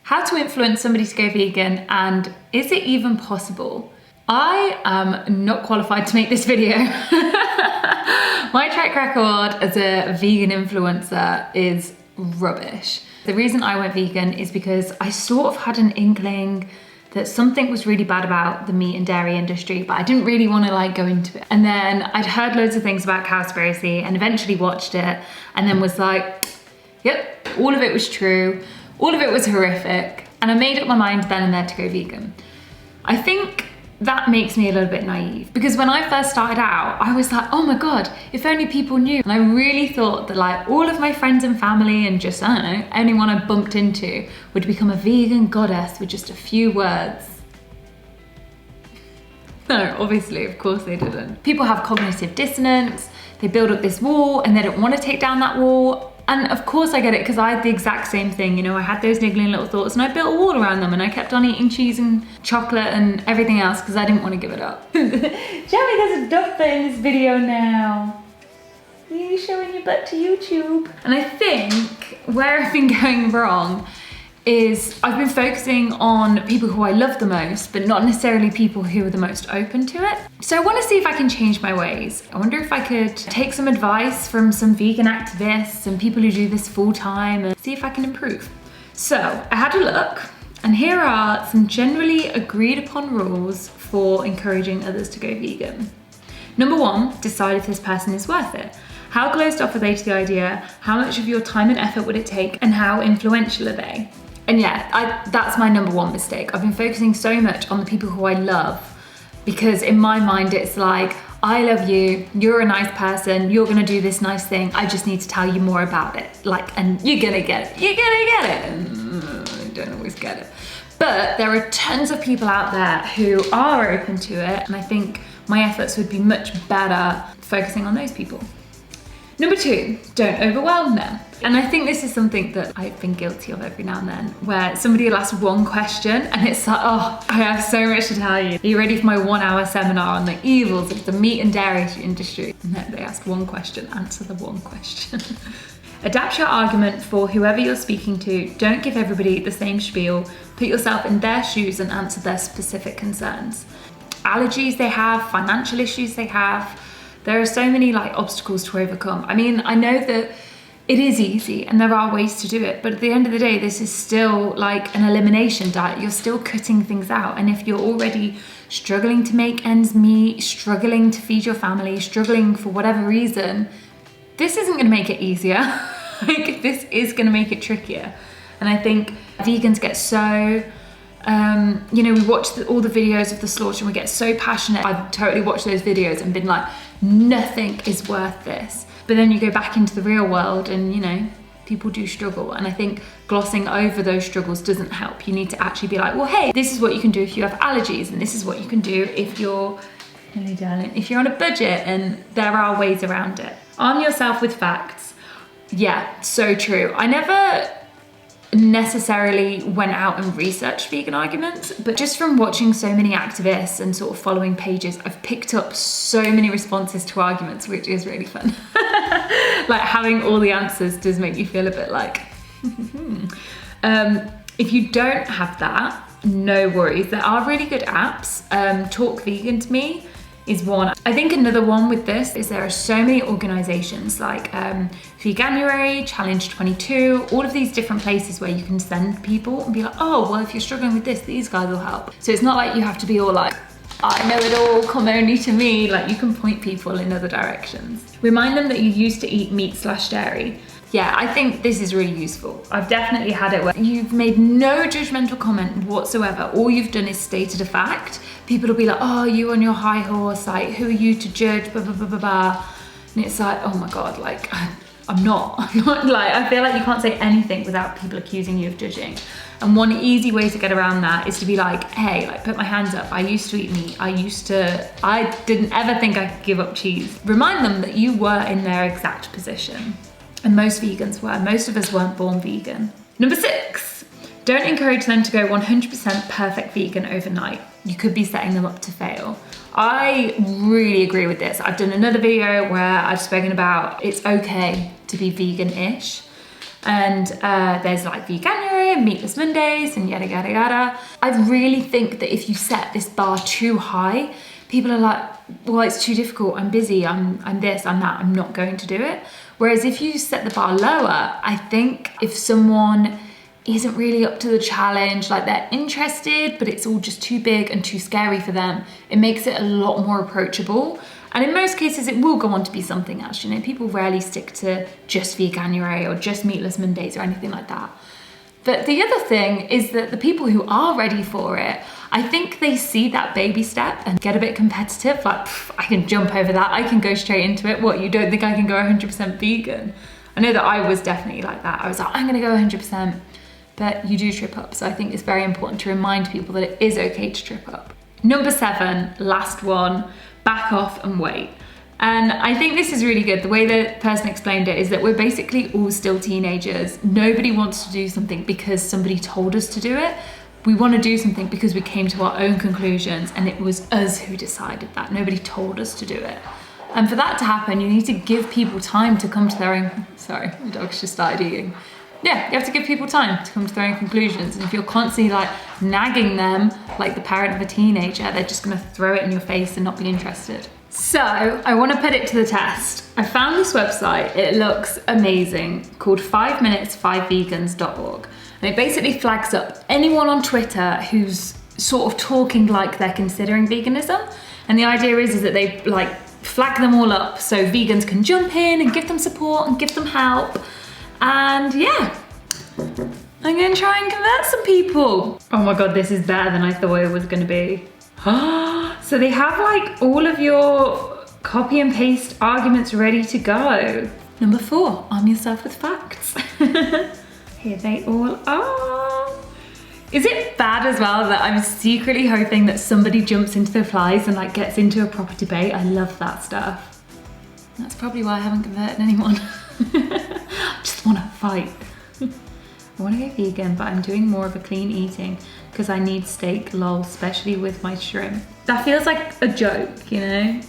how to influence somebody to go vegan, and is it even possible? I am not qualified to make this video. My track record as a vegan influencer is rubbish. The reason I went vegan is because I sort of had an inkling that something was really bad about the meat and dairy industry, but I didn't really want to like go into it. And then I'd heard loads of things about Cowspiracy and eventually watched it and then was like, yep, all of it was true. All of it was horrific. And I made up my mind then and there to go vegan. I think that makes me a little bit naive, because when I first started out, I was like, oh my God, if only people knew. And I really thought that like all of my friends and family and just, I don't know, anyone I bumped into would become a vegan goddess with just a few words. No, obviously, of course they didn't. People have cognitive dissonance, they build up this wall and they don't want to take down that wall. And of course I get it, because I had the exact same thing, you know, I had those niggling little thoughts and I built a wall around them and I kept on eating cheese and chocolate and everything else because I didn't want to give it up. Jamie, there's a duck butt in this video now. Are you showing your butt to YouTube? And I think where I've been going wrong is I've been focusing on people who I love the most, but not necessarily people who are the most open to it. So I want to see if I can change my ways. I wonder if I could take some advice from some vegan activists and people who do this full time and see if I can improve. So I had a look, and here are some generally agreed upon rules for encouraging others to go vegan. Number 1, decide if this person is worth it. How closed off are they to the idea? How much of your time and effort would it take? And how influential are they? And yeah, that's my number 1 mistake. I've been focusing so much on the people who I love, because in my mind it's like, I love you, you're a nice person, you're gonna do this nice thing, I just need to tell you more about it. Like, and you're gonna get it, you're gonna get it. And I don't always get it. But there are tons of people out there who are open to it, and I think my efforts would be much better focusing on those people. Number 2, don't overwhelm them. And I think this is something that I've been guilty of every now and then, where somebody will ask one question and it's like, oh, I have so much to tell you. Are you ready for my 1-hour seminar on the evils of the meat and dairy industry? And then they ask one question, answer the one question. Adapt your argument for whoever you're speaking to. Don't give everybody the same spiel. Put yourself in their shoes and answer their specific concerns. Allergies they have, financial issues they have. There are so many like obstacles to overcome. I mean, I know that it is easy and there are ways to do it, but at the end of the day, this is still like an elimination diet. You're still cutting things out. And if you're already struggling to make ends meet, struggling to feed your family, struggling for whatever reason, this isn't gonna make it easier. Like, this is gonna make it trickier. And I think vegans get so, you know, we watch all the videos of the slaughter and we get so passionate. I've totally watched those videos and been like, nothing is worth this. But then you go back into the real world and, you know, people do struggle. And I think glossing over those struggles doesn't help. You need to actually be like, well, hey, this is what you can do if you have allergies. And this is what you can do if you're, hello darling, if you're on a budget, and there are ways around it. Arm yourself with facts. Yeah, so true. I never necessarily went out and researched vegan arguments, but just from watching so many activists and sort of following pages, I've picked up so many responses to arguments, which is really fun. Like, having all the answers does make you feel a bit like, if you don't have that, no worries. There are really good apps. Talk Vegan to Me is one. I think another one with this is there are so many organizations like Veganuary, Challenge 22, all of these different places where you can send people and be like, oh, well, if you're struggling with this, these guys will help. So it's not like you have to be all like, I know it all, come only to me. Like, you can point people in other directions. Remind them that you used to eat meat/dairy. Yeah, I think this is really useful. I've definitely had it where you've made no judgmental comment whatsoever. All you've done is stated a fact. People will be like, oh, you on your high horse, like, who are you to judge, blah, blah, blah, blah, blah. And it's like, oh my God, like, I'm not like, I feel like you can't say anything without people accusing you of judging. And one easy way to get around that is to be like, hey, like, put my hands up. I used to eat meat. I didn't ever think I could give up cheese. Remind them that you were in their exact position. And most vegans were. Most of us weren't born vegan. Number 6, don't encourage them to go 100% perfect vegan overnight. You could be setting them up to fail. I really agree with this. I've done another video where I've spoken about it's okay to be vegan-ish. And there's like Veganuary and meatless Mondays and yada, yada, yada. I really think that if you set this bar too high, people are like, well, it's too difficult, I'm busy, I'm this, I'm that, I'm not going to do it. Whereas if you set the bar lower, I think if someone isn't really up to the challenge, like they're interested, but it's all just too big and too scary for them, it makes it a lot more approachable. And in most cases, it will go on to be something else. You know, people rarely stick to just Veganuary or just Meatless Mondays or anything like that. But the other thing is that the people who are ready for it, I think they see that baby step and get a bit competitive. Like, I can jump over that. I can go straight into it. What, you don't think I can go 100% vegan? I know that I was definitely like that. I was like, I'm gonna go 100%. But you do trip up. So I think it's very important to remind people that it is okay to trip up. Number 7, last one, back off and wait. And I think this is really good. The way the person explained it is that we're basically all still teenagers. Nobody wants to do something because somebody told us to do it. We want to do something because we came to our own conclusions and it was us who decided that. Nobody told us to do it. And for that to happen, you need to give people time to come to their own, sorry, my dog's just started eating. Yeah, you have to give people time to come to their own conclusions. And if you're constantly like nagging them like the parent of a teenager, they're just gonna throw it in your face and not be interested. So I wanna put it to the test. I found this website, it looks amazing, called 5minutes5vegans.org. And it basically flags up anyone on Twitter who's sort of talking like they're considering veganism. And the idea is that they like flag them all up so vegans can jump in and give them support and give them help. And yeah, I'm gonna try and convert some people. Oh my God, this is better than I thought it was gonna be. So they have like all of your copy and paste arguments ready to go. Number 4, arm yourself with facts. Here they all are. Is it bad as well that I'm secretly hoping that somebody jumps into the flies and like gets into a proper debate? I love that stuff. That's probably why I haven't converted anyone. I just want to fight. I want to go vegan, but I'm doing more of a clean eating because I need steak, lol, especially with my shrimp. That feels like a joke, you know?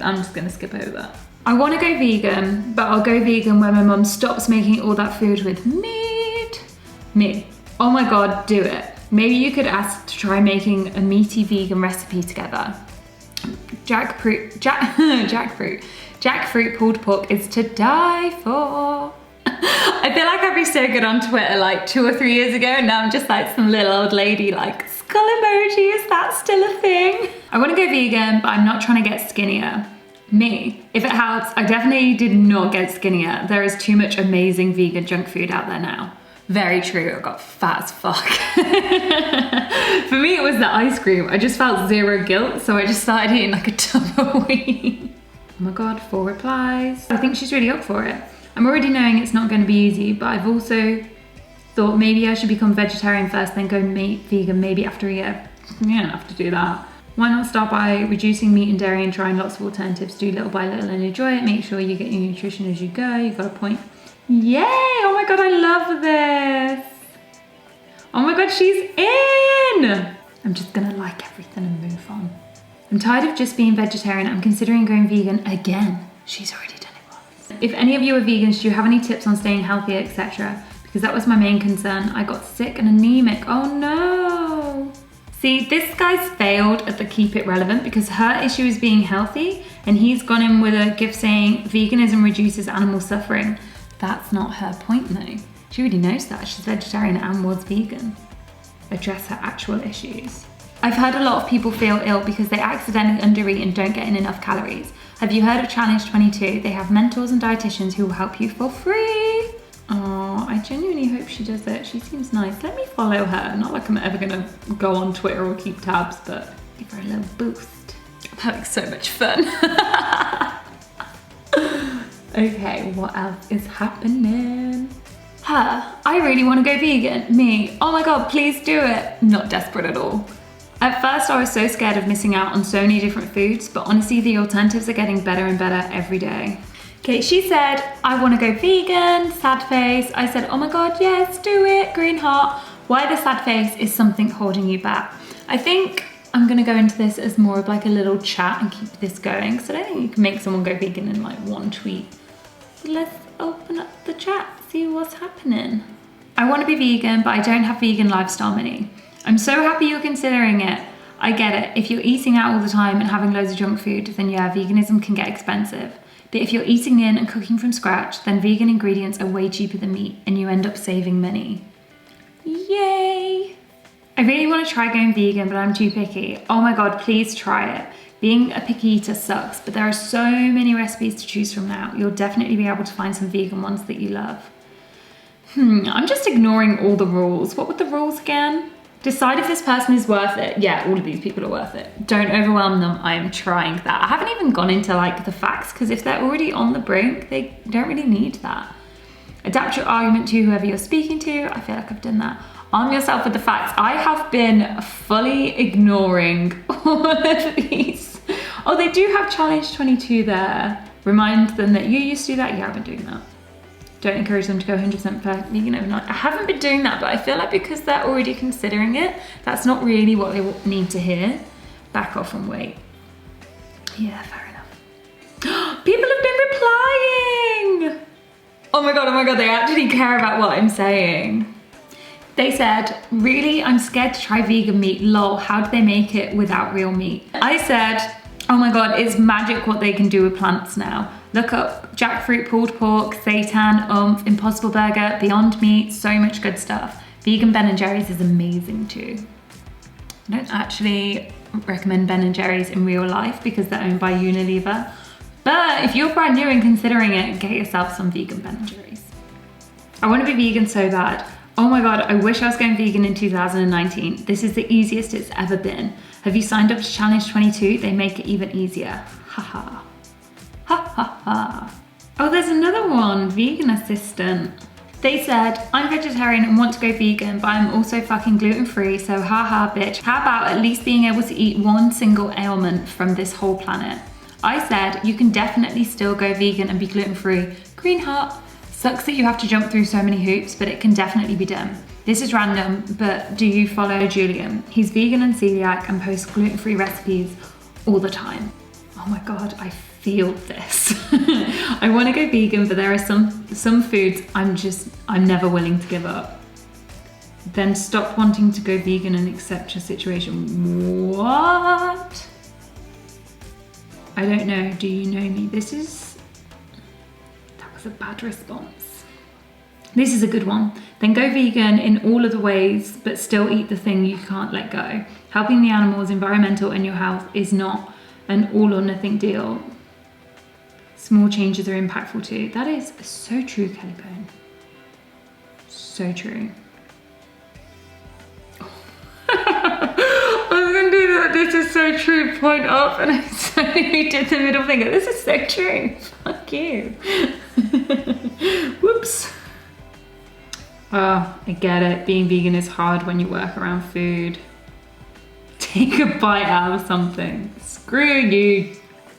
I'm just gonna skip over that. I want to go vegan, but I'll go vegan when my mum stops making all that food with meat. Me. Oh my God, do it. Maybe you could ask to try making a meaty vegan recipe together. Jackfruit pulled pork is to die for. I feel like I'd be so good on Twitter like 2 or 3 years ago, and now I'm just like some little old lady like, skull emoji, is that still a thing? I want to go vegan, but I'm not trying to get skinnier. Me. If it helps, I definitely did not get skinnier. There is too much amazing vegan junk food out there now. Very true, I got fat as fuck. For me, it was the ice cream. I just felt zero guilt, so I just started eating like a tub a week. Oh my God, 4 replies. I think she's really up for it. I'm already knowing it's not going to be easy, but I've also thought maybe I should become vegetarian first, then go vegan maybe after a year. You don't have to do that. Why not start by reducing meat and dairy and trying lots of alternatives? Do little by little and enjoy it. Make sure you get your nutrition as you go. You've got a point. Yay! Oh my God, I love this. Oh my God, she's in! I'm just gonna like everything and move on. I'm tired of just being vegetarian. I'm considering going vegan again. She's already done it once. If any of you are vegans, do you have any tips on staying healthy, etc.? Because that was my main concern. I got sick and anemic. Oh no. See, this guy's failed at the keep it relevant because her issue is being healthy and he's gone in with a gift saying veganism reduces animal suffering. That's not her point though. She already knows that. She's vegetarian and was vegan. Address her actual issues. I've heard a lot of people feel ill because they accidentally undereat and don't get in enough calories. Have you heard of Challenge 22? They have mentors and dietitians who will help you for free. Oh, I genuinely hope she does it. She seems nice. Let me follow her. Not like I'm ever gonna go on Twitter or keep tabs, but give her a little boost. I'm having so much fun. Okay, what else is happening? Her, I really want to go vegan. Me, oh my God, please do it. Not desperate at all. At first, I was so scared of missing out on so many different foods, but honestly, the alternatives are getting better and better every day. Okay, she said, I want to go vegan, sad face. I said, oh my God, yes, do it, green heart. Why the sad face is something holding you back. I think I'm gonna go into this as more of like a little chat and keep this going, because I don't think you can make someone go vegan in like one tweet. So let's open up the chat, see what's happening. I want to be vegan, but I don't have vegan lifestyle money. I'm so happy you're considering it. I get it. If you're eating out all the time and having loads of junk food, then yeah, veganism can get expensive. But if you're eating in and cooking from scratch, then vegan ingredients are way cheaper than meat and you end up saving money. Yay! I really want to try going vegan, but I'm too picky. Oh my God, please try it. Being a picky eater sucks, but there are so many recipes to choose from now. You'll definitely be able to find some vegan ones that you love. I'm just ignoring all the rules. What were the rules again? Decide if this person is worth it. Yeah, all of these people are worth it. Don't overwhelm them. I am trying that. I haven't even gone into like the facts because if they're already on the brink, they don't really need that. Adapt your argument to whoever you're speaking to. I feel like I've done that. Arm yourself with the facts. I have been fully ignoring all of these. Oh, they do have challenge 22 there. Remind them that you used to do that. Yeah, I've been doing that. Don't encourage them to go 100% vegan overnight. I haven't been doing that, but I feel like because they're already considering it, that's not really what they need to hear. Back off and wait. Yeah, fair enough. People have been replying. Oh my God, they actually care about what I'm saying. They said, really, I'm scared to try vegan meat. Lol, how do they make it without real meat? I said, oh my God, it's magic what they can do with plants now. Look up jackfruit, pulled pork, seitan, Impossible Burger, Beyond Meat, so much good stuff. Vegan Ben & Jerry's is amazing too. I don't actually recommend Ben & Jerry's in real life because they're owned by Unilever. But if you're brand new and considering it, get yourself some vegan Ben & Jerry's. I want to be vegan so bad. Oh my God, I wish I was going vegan in 2019. This is the easiest it's ever been. Have you signed up to Challenge 22? They make it even easier. Haha. Ha ha ha. Oh, there's another one, vegan assistant. They said, I'm vegetarian and want to go vegan, but I'm also fucking gluten-free, so haha bitch. How about at least being able to eat one single ailment from this whole planet? I said, you can definitely still go vegan and be gluten-free. Green heart. Sucks that you have to jump through so many hoops, but it can definitely be done. This is random, but do you follow Julian? He's vegan and celiac and posts gluten-free recipes all the time. Oh my God, I feel this. I want to go vegan, but there are some foods I'm never willing to give up. Then stop wanting to go vegan and accept your situation. What? I don't know. Do you know me? That was a bad response. This is a good one. Then go vegan in all of the ways, but still eat the thing you can't let go. Helping the animals, environmental, and your health is not an all or nothing deal. Small changes are impactful too. That is so true, Kelly Pone. So true. I was gonna do that. This is so true. Point up, and I suddenly did the middle finger. This is so true. Fuck you. Whoops. Oh, I get it. Being vegan is hard when you work around food. Take a bite out of something. Screw you,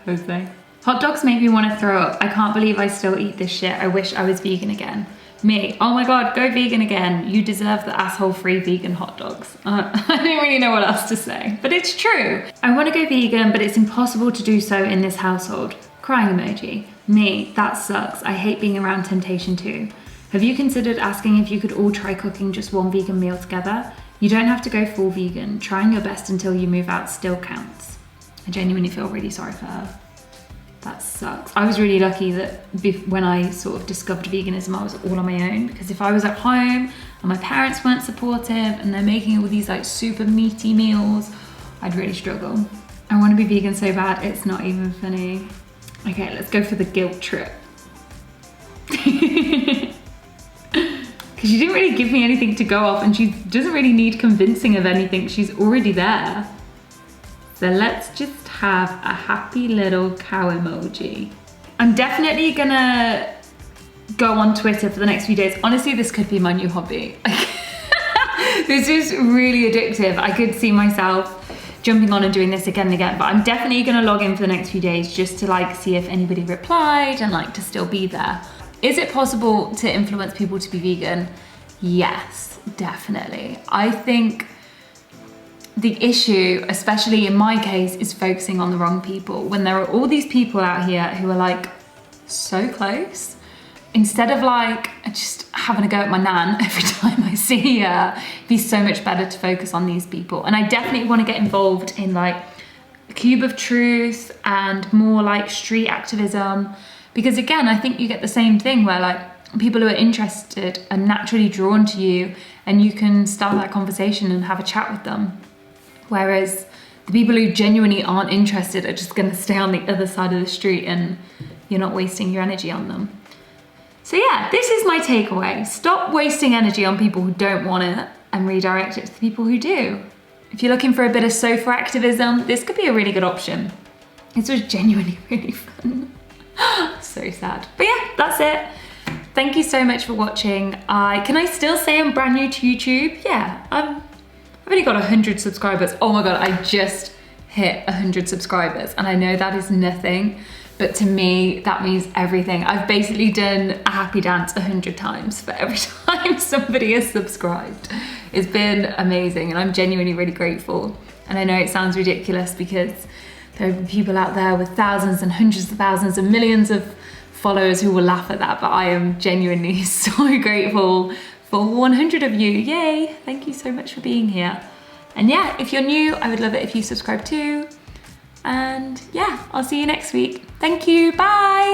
Jose. Hot dogs make me want to throw up. I can't believe I still eat this shit. I wish I was vegan again. Me, oh my God, go vegan again. You deserve the asshole-free vegan hot dogs. I don't really know what else to say, but it's true. I want to go vegan, but it's impossible to do so in this household. Crying emoji. Me, that sucks. I hate being around temptation too. Have you considered asking if you could all try cooking just one vegan meal together? You don't have to go full vegan. Trying your best until you move out still counts. I genuinely feel really sorry for her. That sucks. I was really lucky that when I sort of discovered veganism, I was all on my own, because if I was at home and my parents weren't supportive and they're making all these like super meaty meals, I'd really struggle. I want to be vegan so bad, it's not even funny. Okay, let's go for the guilt trip. Because she didn't really give me anything to go off, and she doesn't really need convincing of anything. She's already there. So let's just have a happy little cow emoji. I'm definitely gonna go on Twitter for the next few days. Honestly, this could be my new hobby. This is really addictive. I could see myself jumping on and doing this again and again, but I'm definitely gonna log in for the next few days just to like see if anybody replied and like to still be there. Is it possible to influence people to be vegan? Yes, definitely. I think the issue, especially in my case, is focusing on the wrong people. When there are all these people out here who are like so close, instead of like just having a go at my nan every time I see her. It'd be so much better to focus on these people. And I definitely want to get involved in like Cube of Truth and more like street activism, because again, I think you get the same thing where like people who are interested are naturally drawn to you and you can start that conversation and have a chat with them. Whereas the people who genuinely aren't interested are just going to stay on the other side of the street and you're not wasting your energy on them. So yeah, this is my takeaway. Stop wasting energy on people who don't want it and redirect it to the people who do. If you're looking for a bit of sofa activism, this could be a really good option. This was genuinely really fun. So sad. But yeah, that's it. Thank you so much for watching. Can I still say I'm brand new to YouTube? Yeah, I've only got 100 subscribers. Oh my God, I just hit 100 subscribers. And I know that is nothing, but to me, that means everything. I've basically done a happy dance 100 times for every time somebody has subscribed. It's been amazing and I'm genuinely really grateful. And I know it sounds ridiculous because there are people out there with thousands and hundreds of thousands and millions of followers who will laugh at that, but I am genuinely so grateful for 100 of you. Yay! Thank you so much for being here. And yeah, if you're new, I would love it if you subscribe too. And yeah, I'll see you next week. Thank you, bye!